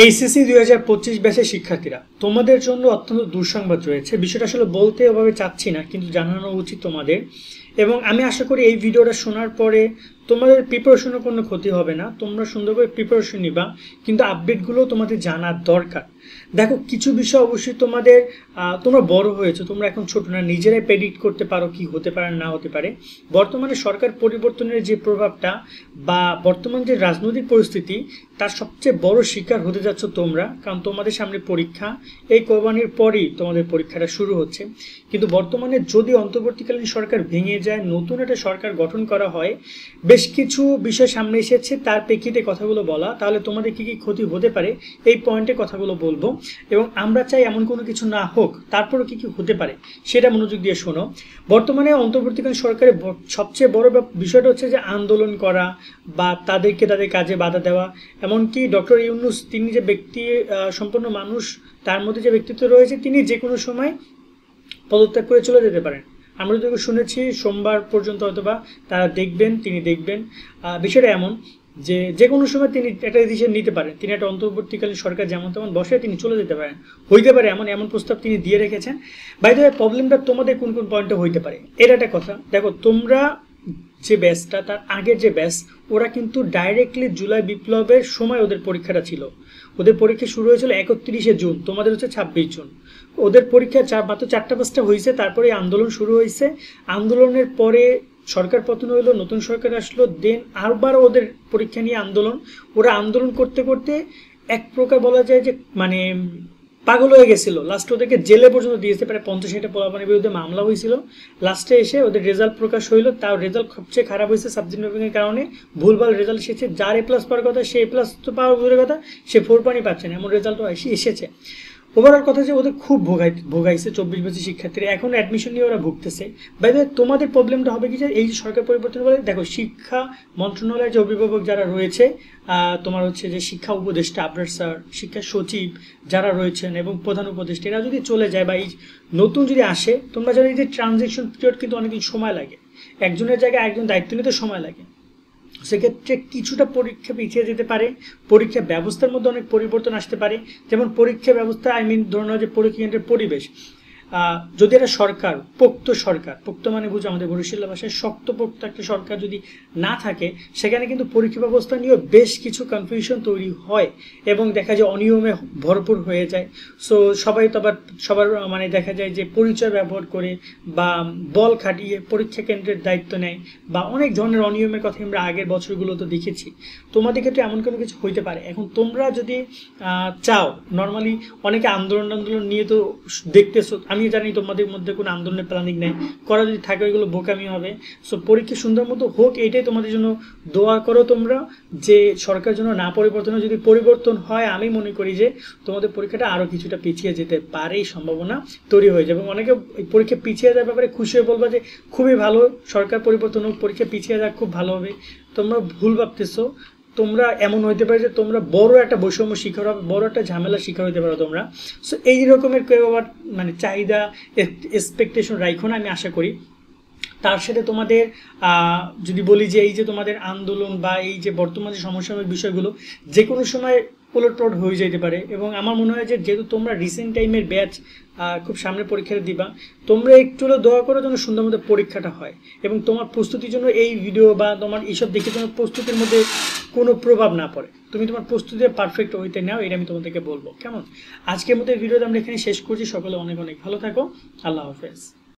HSC 2025 ব্যাচের শিক্ষার্থীরা, তোমাদের জন্য অত্যন্ত দুঃসংবাদ রয়েছে। বিষয়টা আসলে বলতে ওভাবে চাচ্ছি না, কিন্তু জানানো উচিত তোমাদের। এবং আমি আশা করি এই ভিডিওটা শোনার পরে তোমাদের প্রিপারেশনের কোনো ক্ষতি হবে না, তোমরা সুন্দর করে প্রিপারেশন নিবা, কিন্তু আপডেটগুলো তোমাদের জানার দরকার। দেখো, কিছু বিষয় অবশ্যই তোমরা বড় হয়েছো, তোমরা এখন ছোট না, নিজেরাই প্রেডিক্ট করতে পারো কি হতে পারে না হতে পারে। বর্তমানে সরকার পরিবর্তনের যে প্রভাবটা বা বর্তমান যে রাজনৈতিক পরিস্থিতি, তার সবচেয়ে বড় শিকার হতে যাচ্ছ তোমরা, কারণ তোমাদের সামনে পরীক্ষা। এই কোরবানির পরই তোমাদের পরীক্ষাটা শুরু হচ্ছে। কিন্তু বর্তমানে যদি অন্তর্বর্তীকালীন সরকার ভেঙে যায়, নতুন একটা সরকার গঠন করা হয়, বেশ কিছু বিষয় সামনে এসেছে, তার প্রেক্ষিতে কথাগুলো বলা, তাহলে তোমাদের কি কি ক্ষতি হতে পারে এই পয়েন্টে কথাগুলো বলবো। এবং আমরা চাই এমন কোনো কিছু না হোক, তারপরও কি কি হতে পারে সেটা মনোযোগ দিয়ে শোনো। বর্তমানে অন্তর্বর্তীকালীন সরকারের সবচেয়ে বড় বিষয়টা হচ্ছে যে আন্দোলন করা বা তাদেরকে তাদের কাজে বাধা দেওয়া। এমনকি ডক্টর ইউনূস, তিনি যে ব্যক্তি সম্পন্ন মানুষ, তার মধ্যে যে ব্যক্তিত্ব রয়েছে, তিনি যে কোনো সময় পদত্যাগ করে চলে যেতে পারেন। আমরা যদি শুনেছি সোমবার পর্যন্ত হয়তোবা তিনি দেখবেন। বিষয়টা এমন যে যে কোনো সময় তিনি একটা ডিসিশন নিতে পারেন, তিনি একটা অন্তর্বর্তীকালীন সরকার যেমন তেমন বসে তিনি চলে যেতে পারেন, হইতে পারে এমন প্রস্তাব তিনি দিয়ে রেখেছেন। বাই দ্য ওয়ে, প্রবলেমটা তোমাদের কোন কোন পয়েন্টে হইতে পারে এটা একটা কথা। দেখো, তোমরা যে ব্যাচটা, তার আগের যে ব্যাচ, ওরা কিন্তু ডাইরেক্টলি জুলাই বিপ্লবের সময় ওদের পরীক্ষাটা ছিল। ওদের পরীক্ষা শুরু হয়েছিল 31শে জুন, তোমাদের হচ্ছে 26 জুন। ওদের পরীক্ষা মাত্র 4টা-5টা হয়েছে, তারপরে আন্দোলন শুরু হয়েছে। আন্দোলনের পরে সরকার পতন হইলো, নতুন সরকার আসলো, দেন আরবার ওদের পরীক্ষা নিয়ে আন্দোলন। ওরা আন্দোলন করতে করতে এক প্রকার বলা যায় যে পাগল হয়ে গেছিল। লাস্টে ওদেরকে জেলে পর্যন্ত দিয়েছে, প্রায় 50-60টা পোলাপানের বিরুদ্ধে মামলা হয়েছিল। লাস্টে এসে ওদের রেজাল্ট প্রকাশ হইলো, তার রেজাল্ট সবচেয়ে খারাপ হয়েছে সাবজেক্ট ম্যাপিংয়ের কারণে। ভুলভাল রেজাল্ট এসেছে, যার এ প্লাস পাওয়ার কথা সে এ প্লাস তো পাওয়ার দূরের কথা, সে 4 পানি পাচ্ছে না, এমন রেজাল্টও এসেছে। ওভারঅল কথা যে ওদের খুব ভোগাইছে 24 বছর শিক্ষার্থীরা, এখন অ্যাডমিশন নিয়ে ওরা ভুগতেছে। বাই দ্য ওয়ে, তোমাদের প্রবলেমটা হবে কি যে এই সরকার পরিবর্তন বলে, দেখো, শিক্ষা মন্ত্রণালয়ের যে অভিভাবক যারা রয়েছে, তোমার হচ্ছে যে শিক্ষা উপদেষ্টা আবরার স্যার, শিক্ষা সচিব যারা রয়েছেন এবং প্রধান উপদেষ্টা, এরা যদি চলে যায় বা এই নতুন যদি আসে, তোমরা জানো যে ট্রানজিশন পিরিয়ড কিন্তু অনেকদিন সময় লাগে, একজনের জায়গায় একজন দায়িত্ব নিতে সময় লাগে। সেক্ষেত্রে কিছুটা পরীক্ষা পিছিয়ে যেতে পারে, পরীক্ষা ব্যবস্থার মধ্যে অনেক পরিবর্তন আসতে পারে। যেমন পরীক্ষা ব্যবস্থা, ধরে নাও যে পরীক্ষা কেন্দ্রের পরিবেশ, যদি একটা সরকার, পোক্ত মানে বুঝো আমাদের বরিশাল ভাষায় শক্তপোক্ত একটা সরকার যদি না থাকে, সেখানে কিন্তু পরীক্ষা ব্যবস্থা নিয়েও বেশ কিছু কনফিউশন তৈরি হয় এবং দেখা যায় অনিয়মে ভরপুর হয়ে যায়। সো সবাই তো আবার সবার দেখা যায় যে পরিচয় ব্যবহার করে বা বল খাটিয়ে পরীক্ষা কেন্দ্রের দায়িত্ব নেয়, বা অনেক ধরনের অনিয়মের কথা আমরা আগের বছরগুলোতে দেখেছি। তোমাদের ক্ষেত্রে এমন কোনো কিছু হইতে পারে। এখন তোমরা যদি চাও, নর্মালি অনেকে আন্দোলন নিয়ে তো দেখতেছো, আমি জানি তোমাদের মধ্যে কোনো আন্দোলনের প্ল্যানিং নেই, করা যদি থাকে ওইগুলো বোকামি হবে। সো পরীক্ষা সুন্দর মতো হোক, এইটাই তোমাদের জন্য দোয়া করো তোমরা, যে সরকার জন্য না পরিবর্তন, যদি পরিবর্তন হয় আমি মনে করি যে তোমাদের পরীক্ষাটা আরও কিছুটা পিছিয়ে যেতে পারে, সম্ভাবনা তৈরি হয়ে যাবে। এবং অনেকে পরীক্ষা পিছিয়ে যাওয়ার ব্যাপারে খুশি হয়ে বলবা যে খুবই ভালো, সরকার পরিবর্তন হোক, পরীক্ষা পিছিয়ে যাক, খুব ভালো হবে। তোমরা ভুল ভাবতেছো। তোমরা এমন হইতে পারে যে তোমরা বড় একটা বৈষম্য শিকার হবে, বড় একটা ঝামেলা শিকার হইতে পারো তোমরা। সো এই রকমের কেউ আবার চাহিদা এক্সপেকটেশন রাখো না, আমি আশা করি। তার সাথে তোমাদের যদি বলি যে এই যে তোমাদের আন্দোলন বা এই যে বর্তমানে সমসাময়িক বিষয়গুলো যে কোনো সময় ওলটপালট হয়ে যেতে পারে। এবং আমার মনে হয় যে যেহেতু তোমরা রিসেন্ট টাইমের ব্যাচ, খুব সামনে পরীক্ষাটা দিবা, তোমরা একটু হলেও দোয়া করো যেন সুন্দর মতো পরীক্ষাটা হয়। এবং তোমার প্রস্তুতির জন্য এই ভিডিও বা তোমার এইসব দেখে তোমার প্রস্তুতির মধ্যে কোনো প্রভাব না পড়ে, তুমি তোমার প্রস্তুতি পারফেক্ট হইতে নাও, এটা আমি তোমাদেরকে বলবো। কেমন? আজকের মতো ভিডিওটা আমরা এখানে শেষ করছি। সকলে অনেক অনেক ভালো থাকো। আল্লাহ হাফেজ।